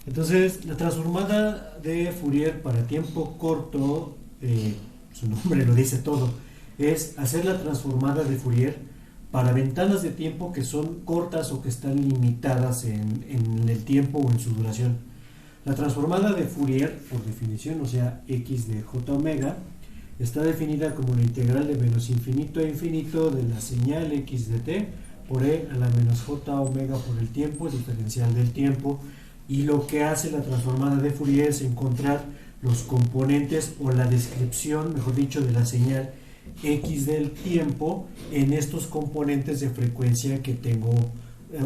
Entonces, la transformada de Fourier para tiempo corto, su nombre lo dice todo, es hacer la transformada de Fourier para ventanas de tiempo que son cortas o que están limitadas en el tiempo o en su duración. La transformada de Fourier, por definición, o sea, x de j omega, está definida como la integral de menos infinito a infinito de la señal x de t por e a la menos j omega por el tiempo, diferencial del tiempo, y lo que hace la transformada de Fourier es encontrar los componentes o la descripción, mejor dicho, de la señal x del tiempo en estos componentes de frecuencia que tengo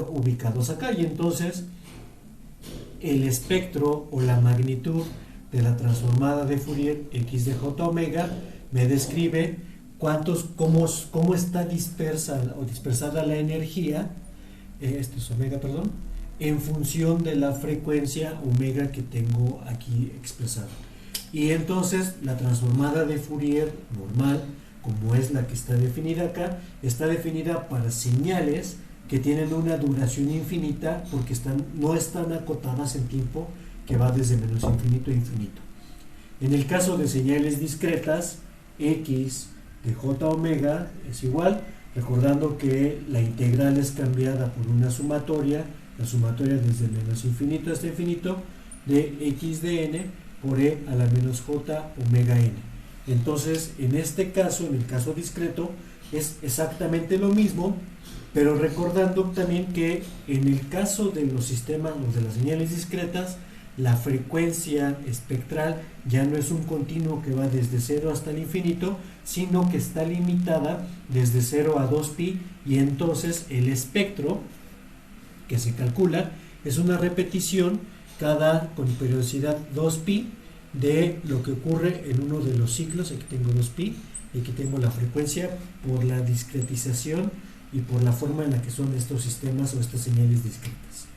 ubicados acá. Y entonces el espectro o la magnitud de la transformada de Fourier x de j omega me describe cómo está dispersada la energía, esto es omega, perdón, en función de la frecuencia omega que tengo aquí expresada. Y entonces la transformada de Fourier normal, como es la que está definida acá, está definida para señales que tienen una duración infinita porque no están acotadas en tiempo, que va desde menos infinito a infinito. En el caso de señales discretas, x de j omega es igual, recordando que la integral es cambiada por una sumatoria, la sumatoria desde menos infinito hasta infinito, de x de n por e a la menos j omega n. Entonces, en este caso, en el caso discreto, es exactamente lo mismo, pero recordando también que en el caso de los sistemas o de las señales discretas, la frecuencia espectral ya no es un continuo que va desde 0 hasta el infinito, sino que está limitada desde 0 a 2pi, y entonces el espectro que se calcula es una repetición con periodicidad 2pi de lo que ocurre en uno de los ciclos. Aquí tengo 2pi y aquí tengo la frecuencia por la discretización y por la forma en la que son estos sistemas o estas señales discretas.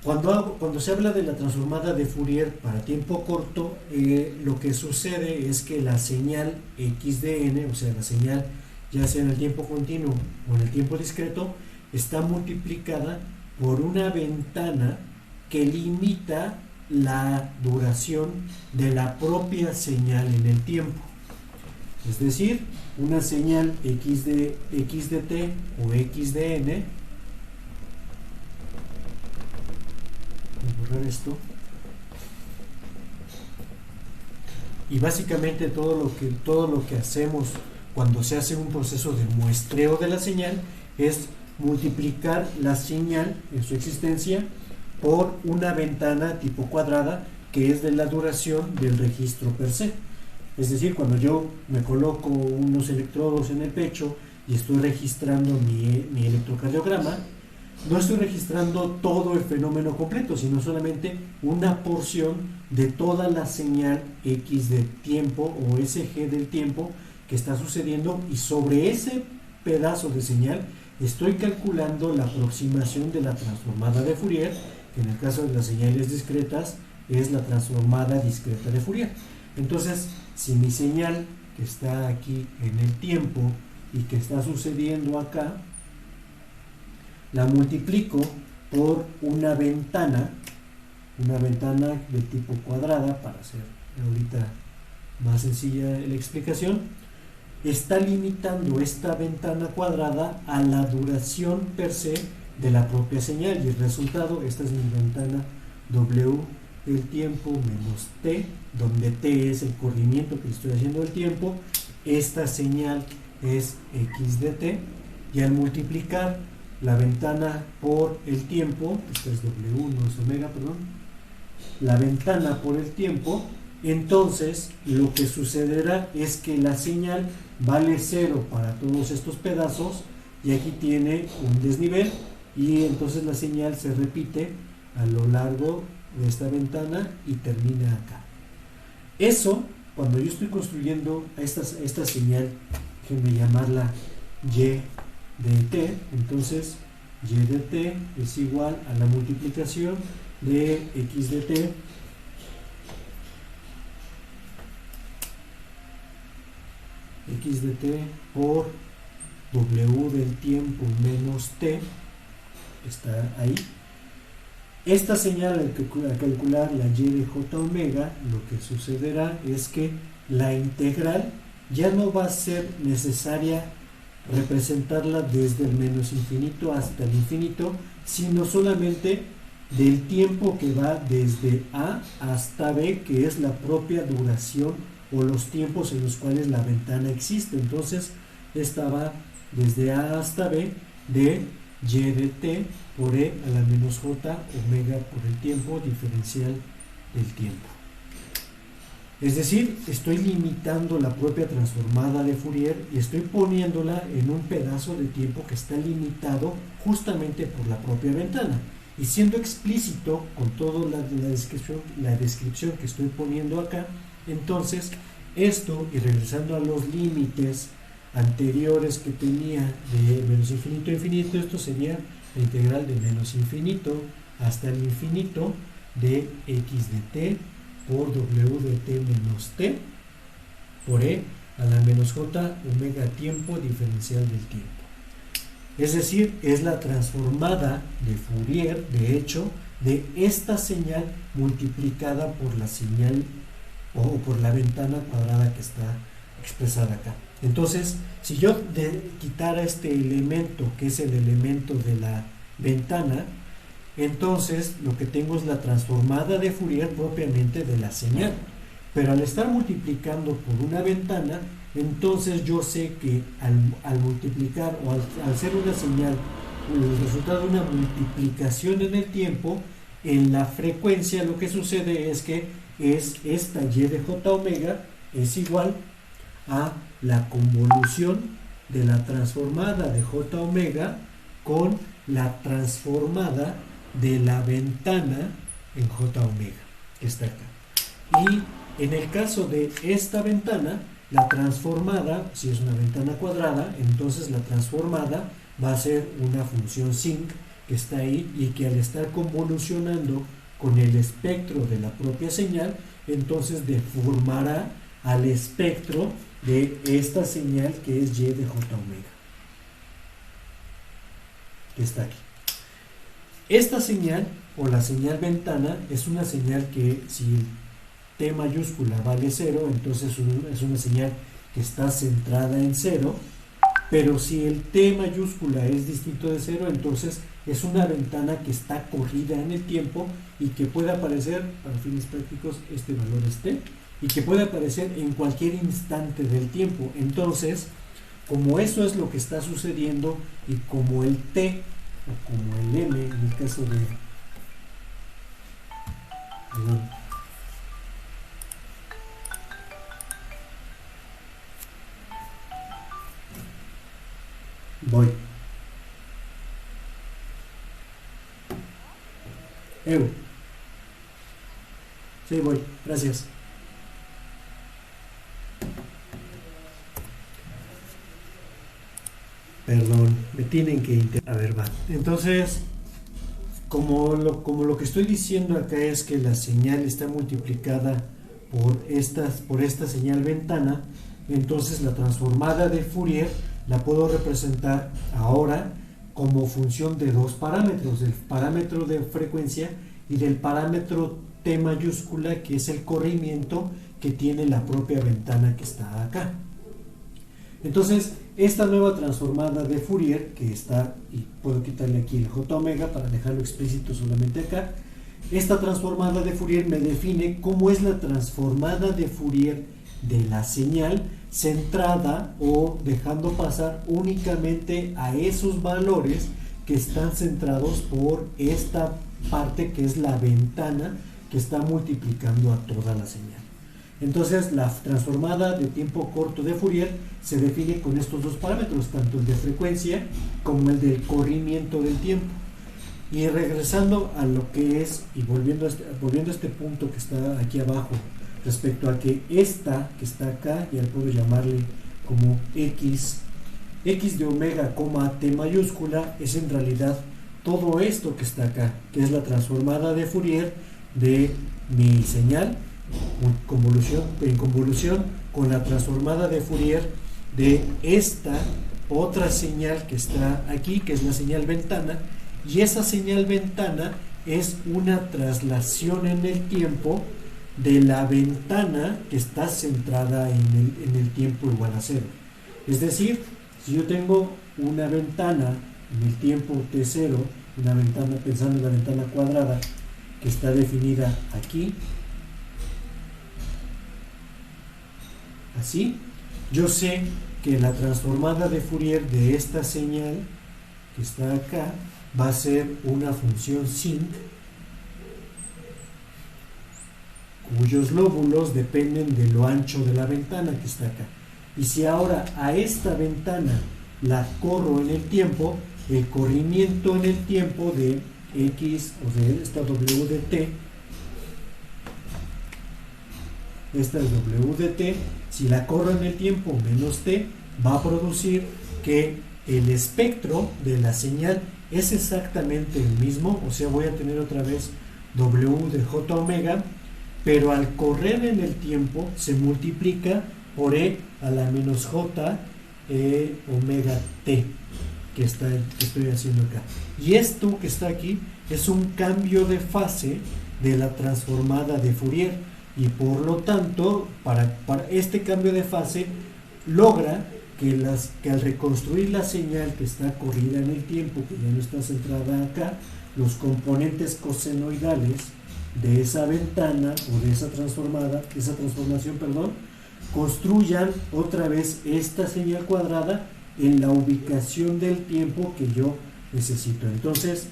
Cuando se habla de la transformada de Fourier para tiempo corto, lo que sucede es que la señal x de n, o sea, la señal ya sea en el tiempo continuo o en el tiempo discreto, está multiplicada por una ventana que limita la duración de la propia señal en el tiempo. Es decir, una señal x de t o x de n, voy a borrar esto, y básicamente todo lo que hacemos cuando se hace un proceso de muestreo de la señal es multiplicar la señal en su existencia por una ventana tipo cuadrada que es de la duración del registro per se. Es decir, cuando yo me coloco unos electrodos en el pecho y estoy registrando mi electrocardiograma, no estoy registrando todo el fenómeno completo, sino solamente una porción de toda la señal x de tiempo o SG del tiempo que está sucediendo, y sobre ese pedazo de señal estoy calculando la aproximación de la transformada de Fourier, que en el caso de las señales discretas es la transformada discreta de Fourier. Entonces, si mi señal que está aquí en el tiempo y que está sucediendo acá, la multiplico por una ventana de tipo cuadrada, para hacer ahorita más sencilla la explicación, está limitando esta ventana cuadrada a la duración per se de la propia señal, y el resultado, esta es mi ventana W del tiempo menos t, donde t es el corrimiento que estoy haciendo del tiempo, esta señal es x de t, y al multiplicar la ventana por el tiempo, esta es W, no es omega, perdón, la ventana por el tiempo, entonces lo que sucederá es que la señal vale 0 para todos estos pedazos, y aquí tiene un desnivel, y entonces la señal se repite a lo largo de esta ventana y termina acá. Eso, cuando yo estoy construyendo esta señal, déjenme llamarla y de t, entonces y de t es igual a la multiplicación de x de t por w del tiempo menos t, está ahí, Esta señal al calcular la y de j omega, lo que sucederá es que la integral ya no va a ser necesaria representarla desde el menos infinito hasta el infinito, sino solamente del tiempo que va desde A hasta B, que es la propia duración o los tiempos en los cuales la ventana existe. Entonces, esta va desde A hasta B de y de t por e a la menos j omega por el tiempo diferencial del tiempo. Es decir, estoy limitando la propia transformada de Fourier y estoy poniéndola en un pedazo de tiempo que está limitado justamente por la propia ventana. Y siendo explícito con toda la descripción que estoy poniendo acá, entonces esto, y regresando a los límites anteriores que tenía de menos infinito a infinito, esto sería la integral de menos infinito hasta el infinito de x de t por w de t menos t por e a la menos j omega tiempo diferencial del tiempo. Es decir, es la transformada de Fourier, de hecho, de esta señal multiplicada por la señal o por la ventana cuadrada que está expresada acá. Entonces, si yo quitara este elemento, que es el elemento de la ventana, entonces lo que tengo es la transformada de Fourier propiamente de la señal. Pero al estar multiplicando por una ventana, entonces yo sé que al multiplicar o al ser una señal, el resultado de una multiplicación en el tiempo, en la frecuencia lo que sucede es que es esta y de j omega es igual a la convolución de la transformada de j omega con la transformada de la ventana en j omega, que está acá. Y en el caso de esta ventana, la transformada, si es una ventana cuadrada, entonces la transformada va a ser una función sinc que está ahí y que al estar convolucionando con el espectro de la propia señal, entonces deformará al espectro de esta señal que es y de j omega, que está aquí. Esta señal o la señal ventana es una señal que si t mayúscula vale 0, entonces es una señal que está centrada en 0, pero si el t mayúscula es distinto de 0, entonces es una ventana que está corrida en el tiempo y que puede aparecer, para fines prácticos, este valor es t, y que puede aparecer en cualquier instante del tiempo. Entonces, como eso es lo que está sucediendo y como el t o como el m en el caso de voy sí, voy, gracias. Perdón, me tienen que a ver, va. Entonces, como lo que estoy diciendo acá es que la señal está multiplicada por esta señal ventana, entonces la transformada de Fourier la puedo representar ahora como función de dos parámetros, del parámetro de frecuencia y del parámetro t mayúscula, que es el corrimiento que tiene la propia ventana que está acá. Entonces, esta nueva transformada de Fourier, que está, y puedo quitarle aquí el j omega para dejarlo explícito solamente acá, esta transformada de Fourier me define cómo es la transformada de Fourier de la señal centrada o dejando pasar únicamente a esos valores que están centrados por esta parte que es la ventana que está multiplicando a toda la señal. Entonces, la transformada de tiempo corto de Fourier se define con estos dos parámetros, tanto el de frecuencia como el del corrimiento del tiempo. Y regresando a lo que es, y volviendo a este punto que está aquí abajo, respecto a que esta que está acá, ya puedo llamarle como x de omega, t mayúscula, es en realidad todo esto que está acá, que es la transformada de Fourier de mi señal en convolución con la transformada de Fourier de esta otra señal que está aquí, que es la señal ventana, y esa señal ventana es una traslación en el tiempo de la ventana que está centrada en el tiempo igual a cero. Es decir, si yo tengo una ventana en el tiempo t0, una ventana, pensando en la ventana cuadrada que está definida aquí, así, yo sé que la transformada de Fourier de esta señal que está acá va a ser una función sin cuyos lóbulos dependen de lo ancho de la ventana que está acá. Y si ahora a esta ventana la corro en el tiempo, el corrimiento en el tiempo de x, o de esta w de t, esta es w de t, si la corro en el tiempo menos t, va a producir que el espectro de la señal es exactamente el mismo, o sea, voy a tener otra vez w de j omega, pero al correr en el tiempo se multiplica por e a la menos j omega t que estoy haciendo acá. Y esto que está aquí es un cambio de fase de la transformada de Fourier, y por lo tanto, para este cambio de fase logra que al reconstruir la señal que está corrida en el tiempo, que ya no está centrada acá, los componentes cosenoidales de esa ventana o de esa transformación, construyan otra vez esta señal cuadrada en la ubicación del tiempo que yo necesito. Entonces,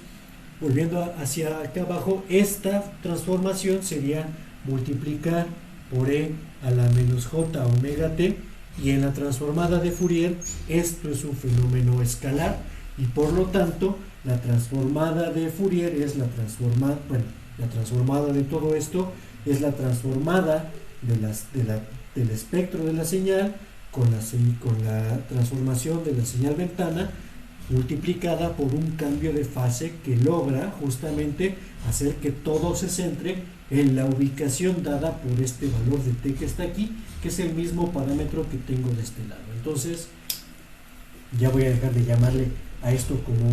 volviendo hacia acá abajo, esta transformación sería multiplicar por e a la menos j omega t, y en la transformada de Fourier esto es un fenómeno escalar, y por lo tanto la transformada de Fourier es la transformada de todo esto es la transformada del espectro de la señal con la transformación de la señal ventana multiplicada por un cambio de fase que logra justamente hacer que todo se centre en la ubicación dada por este valor de t que está aquí, que es el mismo parámetro que tengo de este lado. Entonces, ya voy a dejar de llamarle a esto como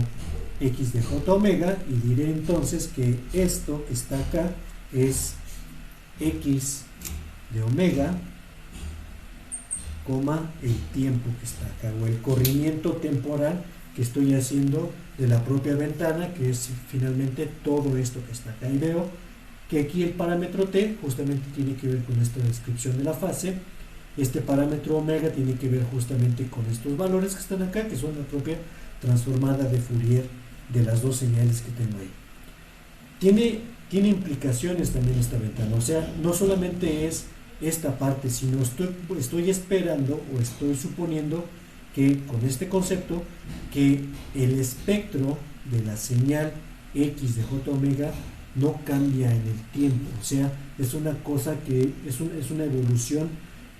x de j omega, y diré entonces que esto que está acá es x de omega, el tiempo que está acá, o el corrimiento temporal que estoy haciendo de la propia ventana, que es finalmente todo esto que está acá. Y veo que aquí el parámetro t justamente tiene que ver con esta descripción de la fase, este parámetro omega tiene que ver justamente con estos valores que están acá, que son la propia transformada de Fourier de las dos señales que tengo ahí. Tiene implicaciones también esta ventana, o sea, no solamente es esta parte, sino estoy esperando o estoy suponiendo que con este concepto que el espectro de la señal x de j omega no cambia en el tiempo, o sea, es una cosa que es una evolución,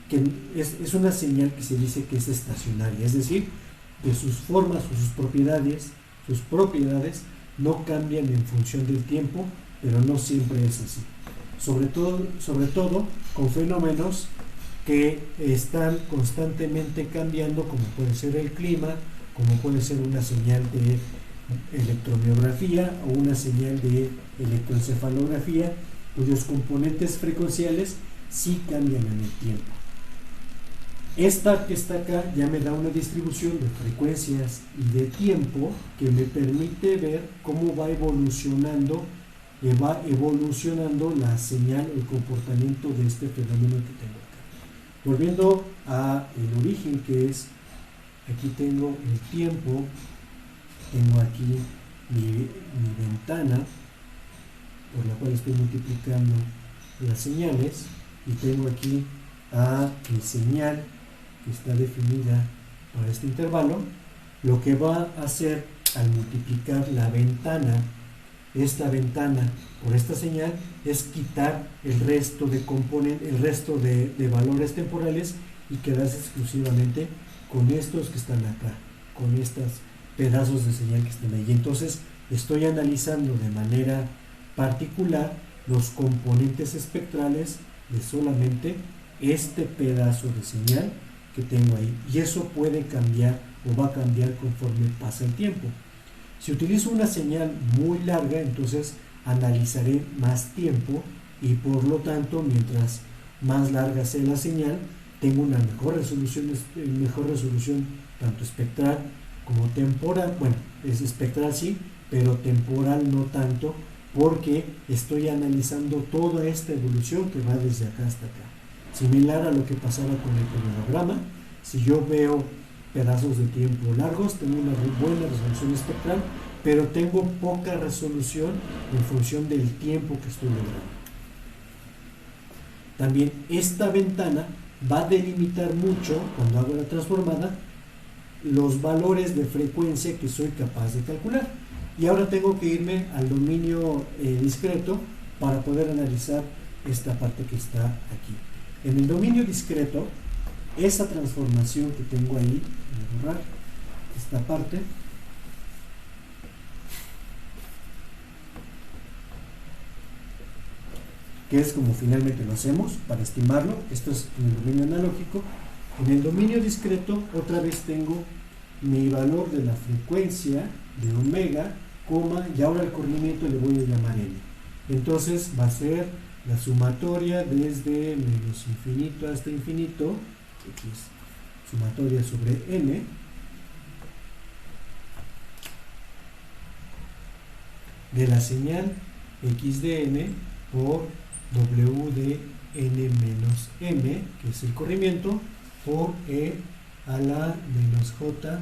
que es una señal que se dice que es estacionaria, es decir, que sus formas o sus propiedades no cambian en función del tiempo, pero no siempre es así. Sobre todo con fenómenos que están constantemente cambiando, como puede ser el clima, como puede ser una señal de electromiografía o una señal de electroencefalografía, cuyos componentes frecuenciales sí cambian en el tiempo. Esta que está acá ya me da una distribución de frecuencias y de tiempo que me permite ver cómo va evolucionando la señal, el comportamiento de este fenómeno que tengo acá. Volviendo a el origen, que es, aquí tengo el tiempo, tengo aquí mi ventana por la cual estoy multiplicando las señales, y tengo aquí a mi señal que está definida para este intervalo. Lo que va a hacer al multiplicar esta ventana por esta señal, es quitar el resto de valores temporales y quedarse exclusivamente con estos que están acá, con estos pedazos de señal que están ahí. Entonces estoy analizando de manera particular los componentes espectrales de solamente este pedazo de señal que tengo ahí, y eso puede cambiar o va a cambiar conforme pasa el tiempo. Si utilizo una señal muy larga, entonces analizaré más tiempo y por lo tanto, mientras más larga sea la señal, tengo una mejor resolución tanto espectral como temporal. Bueno, es espectral sí, pero temporal no tanto, porque estoy analizando toda esta evolución que va desde acá hasta acá. Similar a lo que pasaba con el cronograma, si yo veo pedazos de tiempo largos, tengo una buena resolución espectral, pero tengo poca resolución en función del tiempo que estoy logrando. También esta ventana va a delimitar mucho, cuando hago la transformada, los valores de frecuencia que soy capaz de calcular. Y ahora tengo que irme al dominio discreto para poder analizar esta parte que está aquí. En el dominio discreto, esa transformación que tengo ahí, voy a borrar esta parte, que es como finalmente lo hacemos para estimarlo. Esto es en el dominio analógico. En el dominio discreto otra vez tengo mi valor de la frecuencia de omega, y ahora el corrimiento le voy a llamar n. Entonces va a ser la sumatoria desde menos infinito hasta infinito, x sumatoria sobre n, de la señal x de n por w de n menos m, que es el corrimiento, por e a la menos j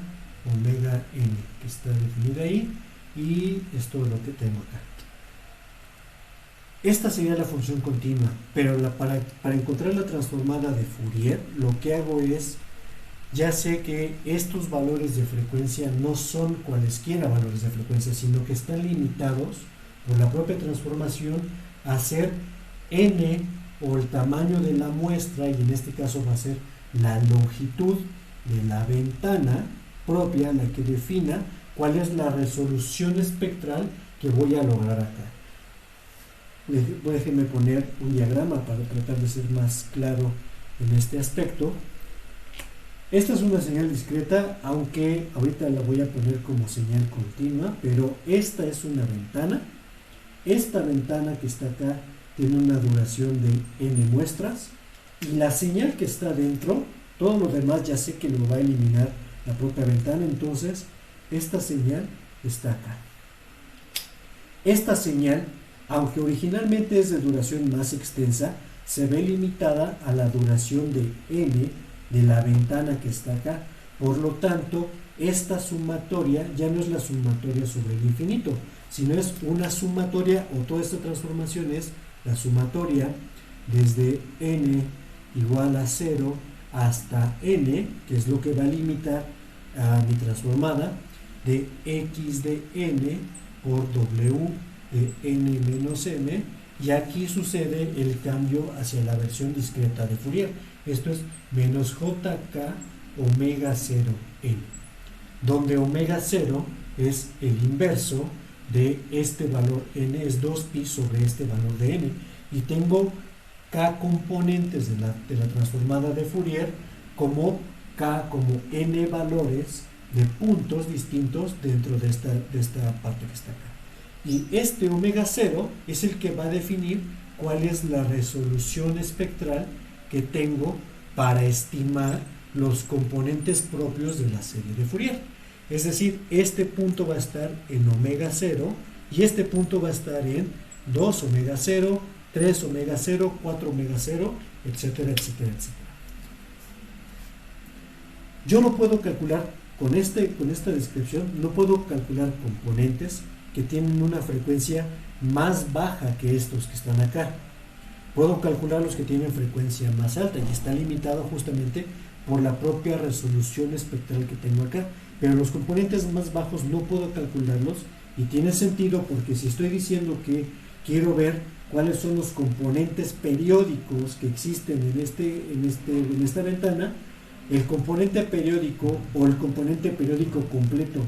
omega n, que está definida ahí, y es todo lo que tengo acá. Esta sería la función continua, pero para encontrar la transformada de Fourier, lo que hago es, ya sé que estos valores de frecuencia no son cualesquiera valores de frecuencia, sino que están limitados por la propia transformación a ser n, o el tamaño de la muestra, y en este caso va a ser la longitud de la ventana propia, la que defina cuál es la resolución espectral que voy a lograr acá. Déjenme poner un diagrama para tratar de ser más claro en este aspecto. Esta es una señal discreta, aunque ahorita la voy a poner como señal continua, pero esta es una ventana. Esta ventana que está acá tiene una duración de n muestras, y la señal que está dentro, todo lo demás ya sé que lo va a eliminar la propia ventana. Entonces esta señal está acá. Esta señal, aunque originalmente es de duración más extensa, se ve limitada a la duración de n de la ventana que está acá. Por lo tanto, esta sumatoria ya no es la sumatoria sobre el infinito, sino es una sumatoria, o toda esta transformación es la sumatoria desde n igual a 0 hasta n, que es lo que va a limitar a mi transformada, de x de n por w de n menos m, y aquí sucede el cambio hacia la versión discreta de Fourier. Esto es menos jk omega 0 n, donde omega 0 es el inverso de este valor n, es 2pi sobre este valor de n, y tengo k componentes de la transformada de Fourier como k como n valores de puntos distintos dentro de esta parte que está acá. Y este omega 0 es el que va a definir cuál es la resolución espectral que tengo para estimar los componentes propios de la serie de Fourier. Es decir, este punto va a estar en omega 0, y este punto va a estar en 2 omega 0, 3 omega 0, 4 omega 0, etcétera, etcétera, etcétera. Yo no puedo calcular, con esta descripción, no puedo calcular componentes que tienen una frecuencia más baja que estos que están acá. Puedo calcular los que tienen frecuencia más alta, y está limitado justamente por la propia resolución espectral que tengo acá. Pero los componentes más bajos no puedo calcularlos, y tiene sentido porque si estoy diciendo que quiero ver cuáles son los componentes periódicos que existen en esta ventana, el componente periódico o el componente periódico completo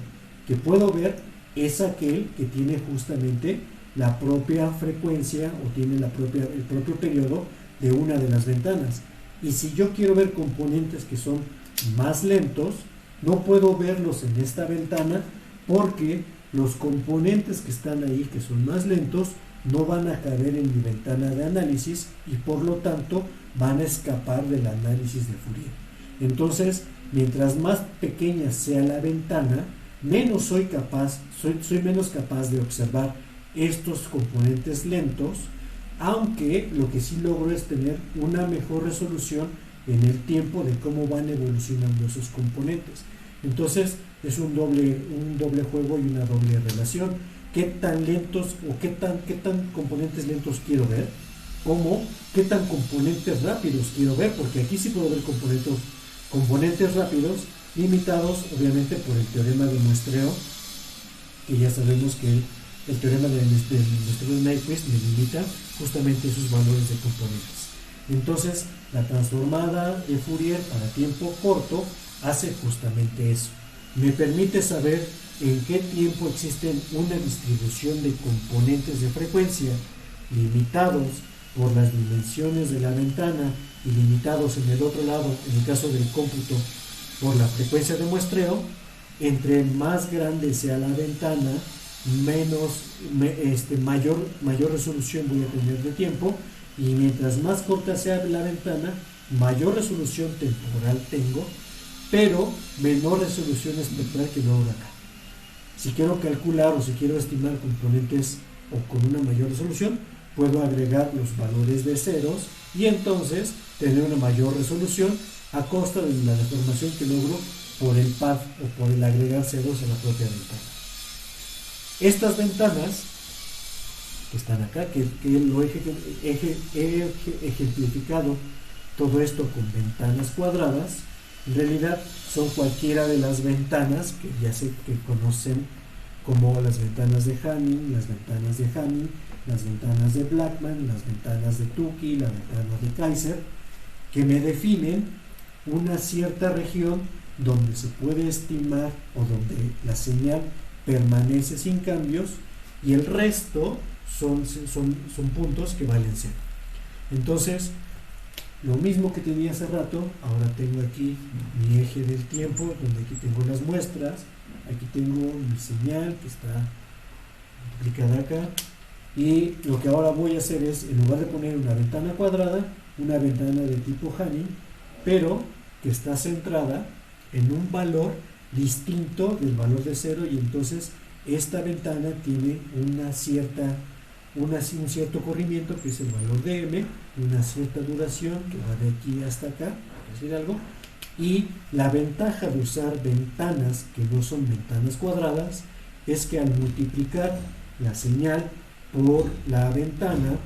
que puedo ver es aquel que tiene justamente la propia frecuencia o tiene el propio periodo de una de las ventanas. Y si yo quiero ver componentes que son más lentos, no puedo verlos en esta ventana, porque los componentes que están ahí, que son más lentos, no van a caber en mi ventana de análisis y por lo tanto van a escapar del análisis de Fourier. Entonces, mientras más pequeña sea la ventana, menos soy menos capaz de observar estos componentes lentos, aunque lo que sí logro es tener una mejor resolución en el tiempo de cómo van evolucionando esos componentes. Entonces es un doble juego y una doble relación. ¿Qué tan lentos o qué tan componentes lentos quiero ver? Como qué tan componentes rápidos quiero ver, porque aquí sí puedo ver componentes rápidos limitados obviamente por el teorema de muestreo, que ya sabemos que el teorema de muestreo de Nyquist me limita justamente esos valores de componentes. Entonces la transformada de Fourier para tiempo corto hace justamente eso, me permite saber en qué tiempo existen una distribución de componentes de frecuencia limitados por las dimensiones de la ventana y limitados en el otro lado, en el caso del cómputo, por la frecuencia de muestreo. Entre más grande sea la ventana, mayor resolución voy a tener de tiempo, y mientras más corta sea la ventana, mayor resolución temporal tengo, pero menor resolución espectral que logro acá. Si quiero calcular o si quiero estimar componentes o con una mayor resolución, puedo agregar los valores de ceros y entonces tener una mayor resolución a costa de la deformación que logro por el pad o por el agregar ceros a la propia ventana. Estas ventanas que están acá, que lo he ejemplificado todo esto con ventanas cuadradas, en realidad son cualquiera de las ventanas que ya sé que conocen como las ventanas de Hamming, las ventanas de Hamming, las ventanas de Blackman, las ventanas de Tukey, la ventana de Kaiser, que me definen una cierta región donde se puede estimar o donde la señal permanece sin cambios y el resto son puntos que valen cero. Entonces, lo mismo que tenía hace rato, ahora tengo aquí mi eje del tiempo, donde aquí tengo las muestras, aquí tengo mi señal que está aplicada acá, y lo que ahora voy a hacer es, en lugar de poner una ventana cuadrada, una ventana de tipo Hamming, pero que está centrada en un valor distinto del valor de cero, y entonces esta ventana tiene un cierto corrimiento que es el valor de m, una cierta duración que va de aquí hasta acá, por decir algo, y la ventaja de usar ventanas que no son ventanas cuadradas es que al multiplicar la señal por la ventana,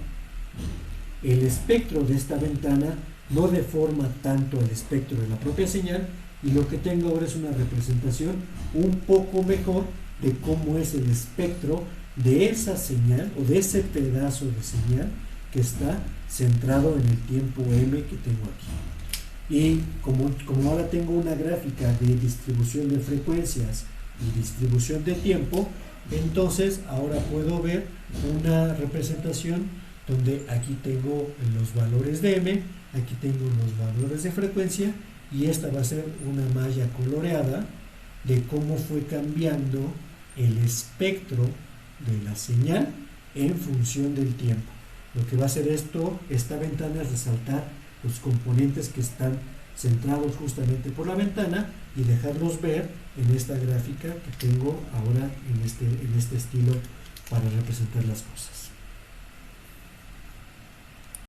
el espectro de esta ventana no deforma tanto el espectro de la propia señal, y lo que tengo ahora es una representación un poco mejor de cómo es el espectro de esa señal o de ese pedazo de señal que está centrado en el tiempo m que tengo aquí. Y como ahora tengo una gráfica de distribución de frecuencias y distribución de tiempo, entonces ahora puedo ver una representación donde aquí tengo los valores de m, aquí tengo los valores de frecuencia, y esta va a ser una malla coloreada de cómo fue cambiando el espectro de la señal en función del tiempo. Lo que va a hacer esta ventana es resaltar los componentes que están centrados justamente por la ventana y dejarlos ver en esta gráfica que tengo ahora en este estilo para representar las cosas.